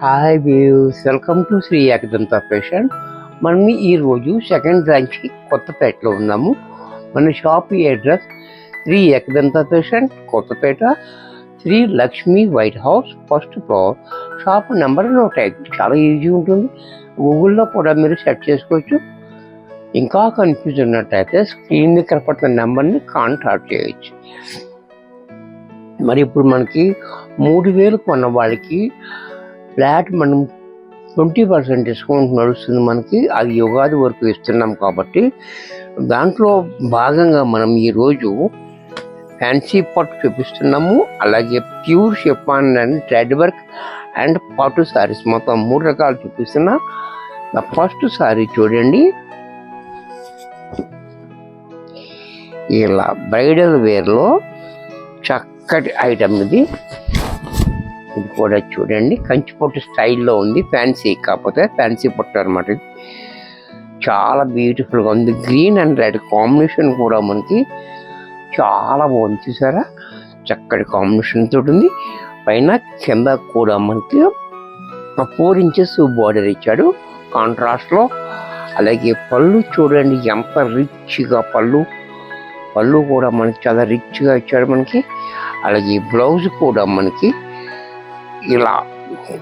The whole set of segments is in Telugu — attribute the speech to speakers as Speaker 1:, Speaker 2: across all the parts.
Speaker 1: Hi views, welcome to Shri Ekadanta fashion. మనం ఈరోజు సెకండ్ బ్రాంచ్కి కొత్తపేటలో ఉన్నాము. మన shop address Shri Ekadanta fashion, Kothapeta, Shri Lakshmi white house, first floor, shop number 105. చాలా ఈజీ ఉంటుంది, గూగుల్లో కూడా మీరు సెర్చ్ చేసుకోవచ్చు. ఇంకా కన్ఫ్యూజ్ ఉన్నట్టయితే స్క్రీన్ మీద కనపడుతున్న నెంబర్ని కాంటాక్ట్ చేయవచ్చు. మరి ఇప్పుడు మనకి 3000 కొన్న వాళ్ళకి ఫ్లాట్ మనం 20% డిస్కౌంట్ నడుస్తుంది. మనకి అది యుగాది వరకు ఇస్తున్నాం కాబట్టి దాంట్లో భాగంగా మనం ఈరోజు ఫ్యాన్సీ పట్టు చూపిస్తున్నాము. అలాగే pure chiffon and thread work and పట్టు శారీస్ మొత్తం 3 రకాలు చూపిస్తున్నా. ఫస్ట్ శారీ చూడండి, ఇలా బ్రైడల్ వేర్లో చక్కటి ఐటమ్ ఇది కూడా చూడండి. కంచి పట్టు స్టైల్లో ఉంది, ఫ్యాన్సీ కాకపోతే ఫ్యాన్సీ పట్టు అనమాట. ఇది చాలా బ్యూటిఫుల్గా ఉంది. గ్రీన్ అండ్ రెడ్ కాంబినేషన్ కూడా మనకి చాలా బాగుంది, చూసారా? చక్కటి కాంబినేషన్ తోటి ఉంది. పైన కింద కూడా మనకి 4 ఇంచెస్ బార్డర్ ఇచ్చాడు కాంట్రాస్ట్లో. అలాగే పళ్ళు చూడండి ఎంత రిచ్గా, పళ్ళు కూడా మనకి చాలా రిచ్గా ఇచ్చాడు మనకి. అలాగే బ్లౌజ్ కూడా మనకి ఇలా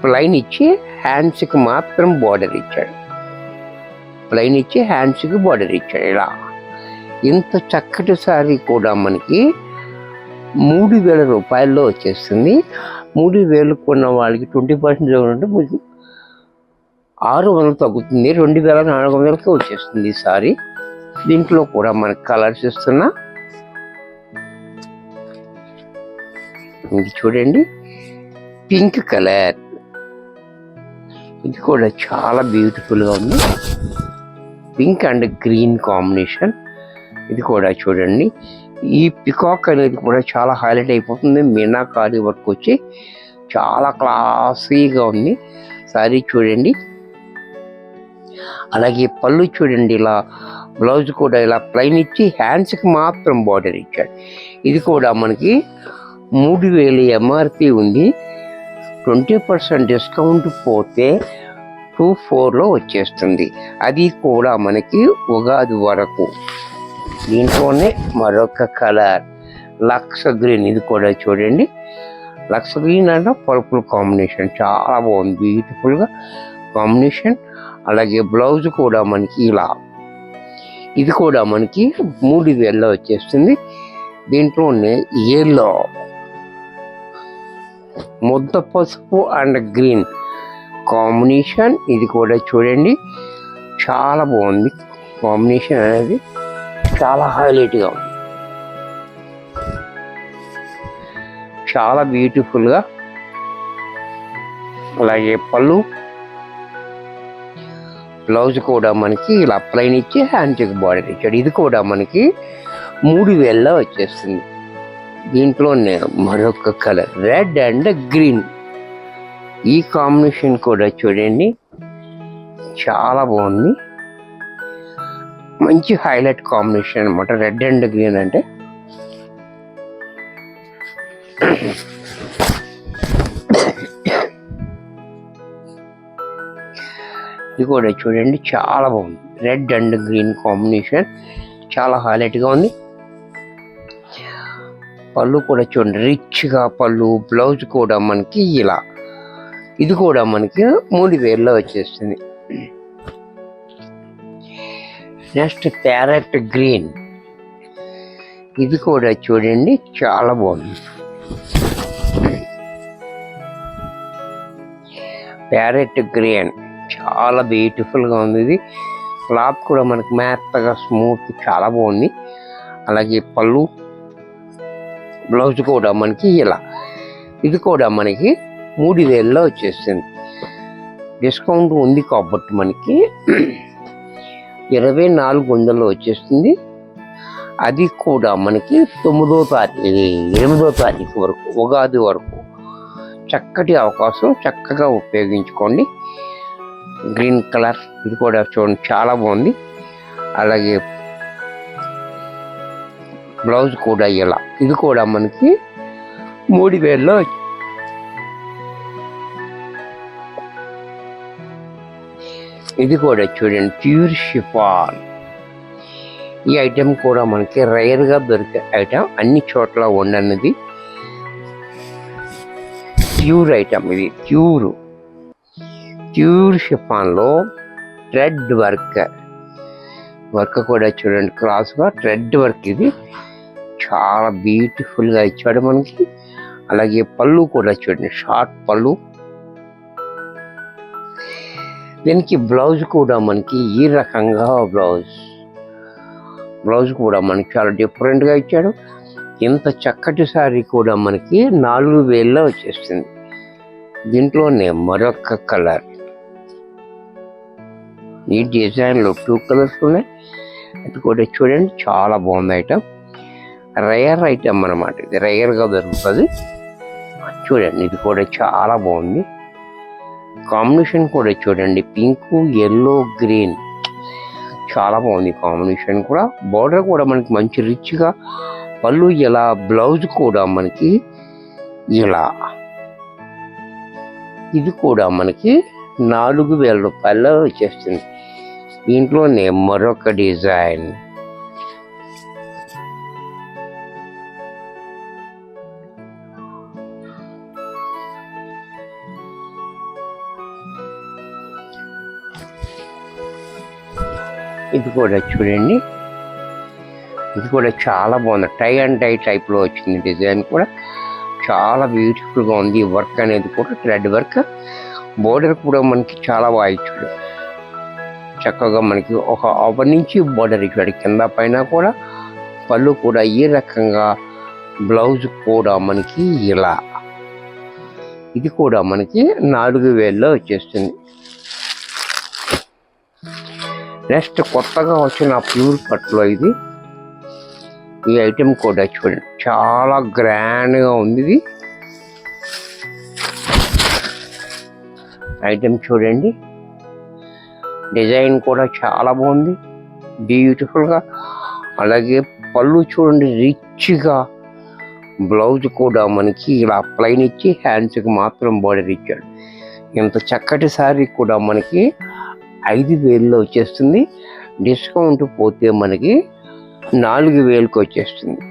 Speaker 1: ప్లైన్ ఇచ్చి హ్యాండ్స్కి మాత్రం బార్డర్ ఇచ్చాడు. ప్లైన్ ఇచ్చి హ్యాండ్స్కి బార్డర్ ఇచ్చాడు. ఇలా ఇంత చక్కటి శారీ కూడా మనకి 3000 రూపాయల్లో వచ్చేస్తుంది. 3000 కొన్న వాళ్ళకి 20% ఉంటే మీకు 600 తగ్గుతుంది, 2400కి వచ్చేస్తుంది ఈ సారీ. దీంట్లో కూడా మనకి కలర్స్ ఇస్తున్నా. ఇది చూడండి, పింక్ కలర్, ఇది కూడా చాలా బ్యూటిఫుల్గా ఉంది. Pink and green combination. ఇది కూడా చూడండి, ఈ పికాక్ అనేది కూడా చాలా హైలైట్ అయిపోతుంది. మీనాకారి వర్క్ వచ్చి చాలా క్లాసీగా ఉంది సారీ చూడండి. అలాగే పళ్ళు చూడండి, ఇలా బ్లౌజ్ కూడా ఇలా ప్లైన్ ఇచ్చి హ్యాండ్స్కి మాత్రం బార్డర్ ఇచ్చాడు. ఇది కూడా మనకి 3000 ఎంఆర్పి ఉంది. 20% డిస్కౌంట్ పోతే 2400లో వచ్చేస్తుంది. అది కూడా మనకి ఉగాది వరకు. దీంట్లోనే మరొక కలర్ లక్స్ గ్రీన్, ఇది కూడా చూడండి. లక్స్ గ్రీన్ అంటే పర్పుల్ కాంబినేషన్, చాలా బాగుంది, బ్యూటిఫుల్గా కాంబినేషన్. అలాగే బ్లౌజ్ కూడా మనకి ఇలా, ఇది కూడా మనకి 3000లో వచ్చేస్తుంది. దీంట్లోనే ఎల్లో, ముద్ద పసుపు అండ్ గ్రీన్ కాంబినేషన్. ఇది కూడా చూడండి, చాలా బాగుంది కాంబినేషన్ అనేది, చాలా హైలైట్గా ఉంది, చాలా బ్యూటిఫుల్గా. అలాగే పళ్ళు, బ్లౌజ్ కూడా మనకి ఇలా ప్లైన్ ఇచ్చి హ్యాండ్స్కి బార్డర్ ఇచ్చాడు. ఇది కూడా మనకి 3000లో వచ్చేస్తుంది. దీంట్లోనే మరొక కలర్ రెడ్ అండ్ గ్రీన్, ఈ కాంబినేషన్ కూడా చూడండి చాలా బాగుంది, మంచి హైలైట్ కాంబినేషన్ అనమాట. రెడ్ అండ్ గ్రీన్ అంటే ఇది కూడా చూడండి చాలా బాగుంది. రెడ్ అండ్ గ్రీన్ కాంబినేషన్ చాలా హైలైట్గా ఉంది. పళ్ళు కూడా చూడండి రిచ్గా పళ్ళు, బ్లౌజ్ కూడా మనకి ఇలా, ఇది కూడా మనకి 3000లో వచ్చేస్తుంది. నెక్స్ట్ ప్యారెట్ గ్రీన్, ఇది కూడా చూడండి చాలా బాగుంది. ప్యారెట్ గ్రీన్ చాలా బ్యూటిఫుల్గా ఉంది. ఇది క్లాత్ కూడా మనకి మెత్తగా స్మూత్, చాలా బాగుంది. అలాగే పళ్ళు, బ్లౌజ్ కూడా మనకి ఇలా, ఇది కూడా మనకి 3000లో వచ్చేస్తుంది. డిస్కౌంట్ ఉంది కాబట్టి మనకి 2400లో వచ్చేస్తుంది. అది కూడా మనకి 8వ తారీఖు వరకు, ఉగాది వరకు. చక్కటి అవకాశం, చక్కగా ఉపయోగించుకోండి. గ్రీన్ కలర్, ఇది కూడా చూడండి చాలా బాగుంది. అలాగే బ్లౌజ్ కూడా ఇలా, ఇది కూడా మనకి 3000లో ఇది కూడా చూడండి ప్యూర్ షిఫాన్. ఈ ఐటెం కూడా మనకి రేర్గా దొరికే ఐటెం, అన్ని చోట్ల ఉండనిది ప్యూర్ ఐటెం. ఇది ప్యూర్ షిఫాన్లో థ్రెడ్ వర్క్ కూడా చూడండి, క్రాస్గా థ్రెడ్ వర్క్. ఇది చాలా బ్యూటిఫుల్గా ఇచ్చాడు మనకి. అలాగే పళ్ళు కూడా చూడండి, షార్ట్ పళ్ళు. దీనికి బ్లౌజ్ కూడా మనకి ఈ రకంగా బ్లౌజ్ కూడా మనకి చాలా డిఫరెంట్గా ఇచ్చాడు. ఇంత చక్కటి శారీ కూడా మనకి 4000లో వచ్చేస్తుంది. దీంట్లోనే మరొక కలర్, ఈ డిజైన్లో 2 కలర్స్ ఉన్నాయి. అది కూడా చూడండి చాలా బాగుంది ఐటమ్. రేర్ ఐటమ్ అన్నమాట, ఇది రేర్గా దొరుకుతుంది. చూడండి ఇది కూడా చాలా బాగుంది. కాంబినేషన్ కూడా చూడండి, పింక్, ఎల్లో, గ్రీన్, చాలా బాగుంది కాంబినేషన్ కూడా. బార్డర్ కూడా మనకి మంచి రిచ్గా, పళ్ళు ఇలా, బ్లౌజ్ కూడా మనకి ఇలా. ఇది కూడా మనకి 4000 రూపాయల్లో వచ్చేస్తుంది. దీంట్లోనే మరొక డిజైన్, ఇది కూడా చూడండి, ఇది కూడా చాలా బాగుంది. టై అండ్ డై టైప్లో వచ్చింది. డిజైన్ కూడా చాలా బ్యూటిఫుల్గా ఉంది. వర్క్ అనేది కూడా థ్రెడ్ వర్క్. బోర్డర్ కూడా మనకి చాలా బాగా ఇచ్చాడు. చక్కగా మనకి ఒక 1 ఇంచ్ బోర్డర్ ఇచ్చాడు కింద పైన కూడా. పళ్ళు కూడా ఈ రకంగా, బ్లౌజ్ కూడా మనకి ఇలా. ఇది కూడా మనకి 4000లో వచ్చేస్తుంది. నెక్స్ట్ కొత్తగా వచ్చిన ప్యూర్ కట్లో ఇది. ఈ ఐటెం కూడా చూడండి చాలా గ్రాండ్గా ఉంది. ఇది ఐటెం చూడండి, డిజైన్ కూడా చాలా బాగుంది, బ్యూటిఫుల్గా. అలాగే పళ్ళు చూడండి రిచ్గా, బ్లౌజ్ కూడా మనకి ఇలా ప్లెయిన్ ఇచ్చి హ్యాండ్స్కి మాత్రం బోర్డర్ ఇచ్చాడు. ఇంత చక్కటి శారీ కూడా మనకి 5000లో వచ్చేస్తుంది. డిస్కౌంట్ పోతే మనకి 4000కి వచ్చేస్తుంది.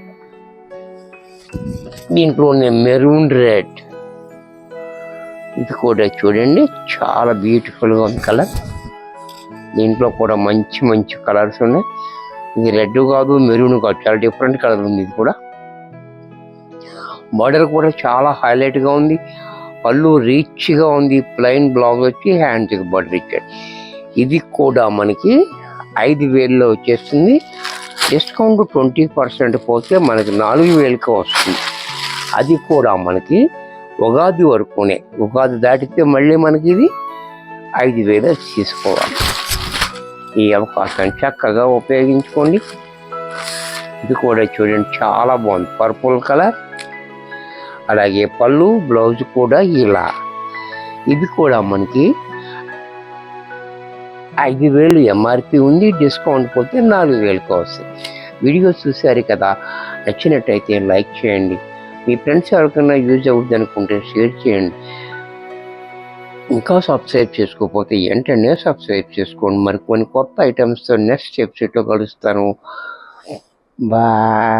Speaker 1: దీంట్లోనే మెరూన్ రెడ్, ఇది కూడా చూడండి చాలా బ్యూటిఫుల్గా ఉంది కలర్. దీంట్లో కూడా మంచి కలర్స్ ఉన్నాయి. ఇది రెడ్ కాదు, మెరూన్ కాదు, చాలా డిఫరెంట్ కలర్ ఉంది. ఇది కూడా బార్డర్ కూడా చాలా హైలైట్గా ఉంది. పళ్ళు రిచ్గా ఉంది. ప్లెయిన్ బ్లౌజ్ వచ్చి హ్యాండ్స్కి బార్డర్ ఇచ్చాడు. ఇది కూడా మనకి 5000లో వచ్చేస్తుంది. డిస్కౌంట్ 20% పోతే మనకి 4000కి వస్తుంది. అది కూడా మనకి ఉగాది వరకునే. ఉగాది దాటితే మళ్ళీ మనకి ఇది 5000 తీసుకోవాలి. ఈ అవకాశాన్ని చక్కగా ఉపయోగించుకోండి. ఇది కూడా చూడండి చాలా బాగుంది, పర్పుల్ కలర్. అలాగే పళ్ళు, బ్లౌజ్ కూడా ఇలా. ఇది కూడా మనకి 5000 ఎంఆర్పి ఉంది. డిస్కౌంట్ పోతే 4000కి వస్తుంది. వీడియో చూసారు కదా, నచ్చినట్టయితే లైక్ చేయండి. మీ ఫ్రెండ్స్ ఎవరికైనా యూజ్ అవుతుంది అనుకుంటే షేర్ చేయండి. ఇంకా సబ్స్క్రైబ్ చేసుకోకపోతే వెంటనే సబ్స్క్రైబ్ చేసుకోండి. మరి కొన్ని కొత్త ఐటమ్స్తో నెక్స్ట్ ఎపిసోడ్లో కలుస్తాను. బాయ్.